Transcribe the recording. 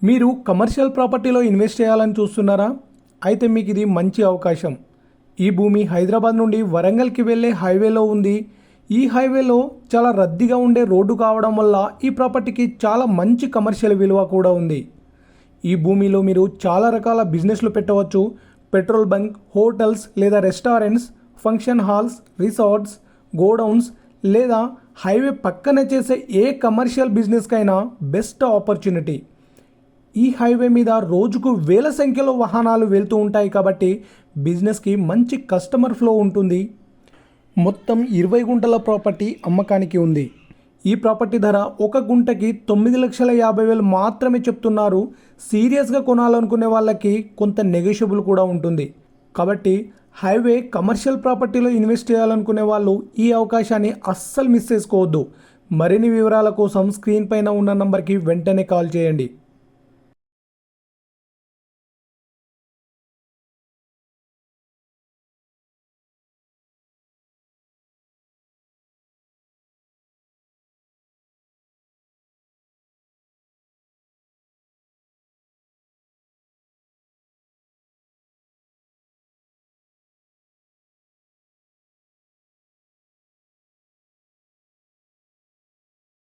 మీరు commercial ప్రాపర్టీలో invest చేయాలని చూస్తున్నారా? అయితే మీకు ఇది మంచి అవకాశం. ఈ భూమి హైదరాబాద్ నుండి వరంగల్కి వెళ్ళే హైవేలో ఉంది. ఈ హైవేలో చాలా రద్దీగా ఉండే రోడ్డు కావడం వల్ల ఈ ప్రాపర్టీకి చాలా మంచి కమర్షియల్ విలువ కూడా ఉంది. ఈ భూమిలో మీరు చాలా రకాల బిజినెస్లు పెట్టవచ్చు. పెట్రోల్ బంక్, హోటల్స్ లేదా restaurants, function halls, resorts, godowns లేదా హైవే పక్కనే చేసే ఏ కమర్షియల్ బిజినెస్కైనా బెస్ట్ ఆపర్చునిటీ. ఈ హైవే మీద రోజుకు వేల సంఖ్యలో వాహనాలు వెళ్తూ ఉంటాయి కాబట్టి బిజినెస్కి మంచి కస్టమర్ ఫ్లో ఉంటుంది. మొత్తం 20 గుంటల ప్రాపర్టీ అమ్మకానికి ఉంది. ఈ ప్రాపర్టీ ధర 1 గుంటకి 9,50,000 మాత్రమే చెప్తున్నారు. సీరియస్గా కొనాలనుకునే వాళ్ళకి కొంత నెగోషియబుల్ కూడా ఉంటుంది. కాబట్టి హైవే కమర్షియల్ ప్రాపర్టీలో ఇన్వెస్ట్ చేయాలనుకునే వాళ్ళు ఈ అవకాశాన్ని అస్సలు మిస్ చేసుకోవద్దు. మరిన్ని వివరాల కోసం స్క్రీన్ పైన ఉన్న నంబర్కి వెంటనే కాల్ చేయండి.